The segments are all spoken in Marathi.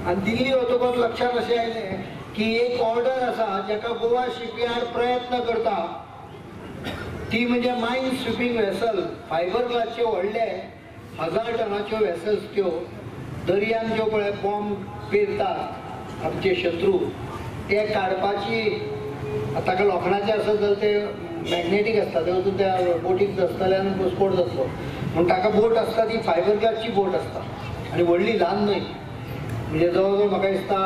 आणि दिल्ली वतकच लक्षात अशें आयलें की एक ऑर्डर आसा जाका गोवा शिपयार्ड प्रयत्न करता, ती म्हणजे मायन स्विपिंग वेसल, फायबर ग्लासचे व्हडले 1000 टनाच्यो वेसल्स त्यो दर्यान ज्यो पळय बॉम्ब पेरतात आमचे शत्रू, ते काडपाची ताका लोखणाचे आसत जाल्यार ते मॅग्नेटीक आसता, ते वचून त्या बोटीक दसतले आनी स्फोट जातलो म्हणून ताका बोट आसता ती फायबर ग्लासची बोट आसता आनी व्हडली ल्हान न्हय, म्हणजे जवळ जवळ म्हाका दिसता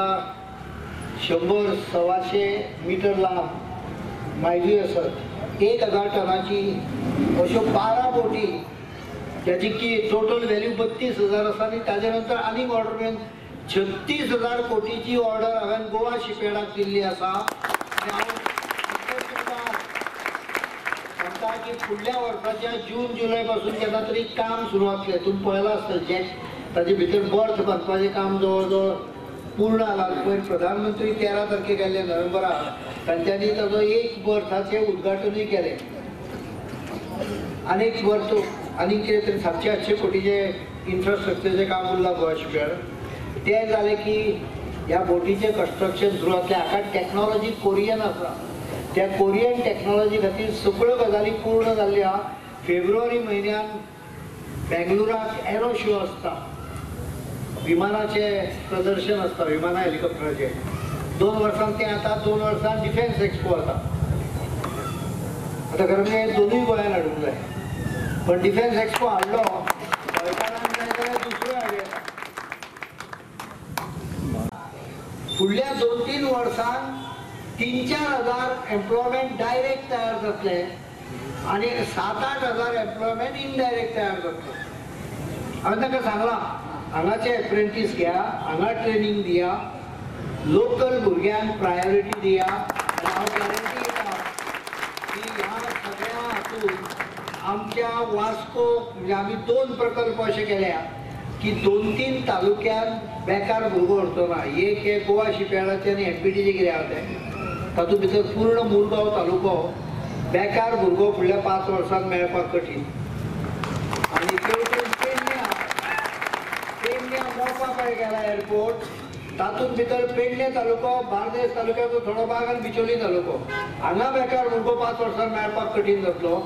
100-125 मिटर लांब मायली आसत, 1000 टनाची अश्यो 12 बोटी ज्याची की टोटल व्हॅल्यू 32,000 आसा आनी ताजे नंतर आनीक ऑर्डर मेळून 36,000 कोटीची ऑर्डर हांवें गोवा शिपयार्डाक दिल्ली आसा. सांगता की फुडल्या वर्साच्या जून-जुलय पासून केन्ना तरी काम सुरू जातलें. तुम्ही पळयलां आसतलें जेट ताजे भितर बर्थ बांदपाचें काम जवळ जवळ पूर्ण जालां. पयर प्रधानमंत्री 13 तारखेक गेल्ले नोव्हेंबराक, तांच्यांनी ताजो एक बर्थाचें उद्घाटनूय केलें. आनीक बर्थ आनीक कितें तरी 700-800 कोटीचे इन्फ्रास्ट्रक्चरचें काम उरलां गोवा शिपयार्ड. तें जालें की ह्या बोटीचें कन्स्ट्रक्शन सुरू जातलें. हाका टॅक्नॉलॉजी कोरियन आसा, त्या कोरियन टॅक्नॉलॉजी खातीर सगळ्यो गजाली पूर्ण जाल्ल्यो आहा. फेब्रुवारी म्हयन्यान बेंगलुराक एरो शो आसता, विमानाचें प्रदर्शन आसता, विमानां हेलिकॉप्टराचें. 2 वर्सां तें आता, 2 वर्सां डिफेन्स एक्सपो जाता. आतां खरें म्हणजे दोनूय गोंयांत हाडूंक जाय, पण डिफेन्स एक्सपो हाडलो गोंयकारांक जाय जाल्यार दुसरो हाडूं येता. फुडल्या 2-3 वर्सांत 3-4 हजार एम्प्लॉयमेंट डायरेक्ट तयार जातले आनी 7-8 हजार एम्प्लॉयमेंट इनडायरेक्ट तयार जातले. हांवें ताका सांगलां हांगाचे एप्रेंटीस घ्या, हांगा ट्रेनिंग दिया, लोकल भुरग्यांक प्रायोरिटी दिया. आनी हांव गॅरंटी दिता की ह्या सगळ्या हातूंत आमच्या वास्को म्हणजे आमी 2 प्रकल्प अशे केल्या की 2-3 तालुक्यांत बेकार भुरगो उरचो ना. एक हे गोवा शिपयार्डाचे आनी एनपीटीचे कितें आहा तें तातूंत भितर पूर्ण मुरगांव तालुको बेकार भुरगो फुडल्या 5 वर्सांत मेळपाक कठीण. आनी पेडण्या मोपा पळय गेला एअरपोर्ट, तातूंत भितर पेडणे तालुको, बार्देस तालुक्याचो थोडो भाग आनी बिचोली तालुको, हांगा बेकार भुरगो 5 वर्सांत मेळपाक कठीण जातलो.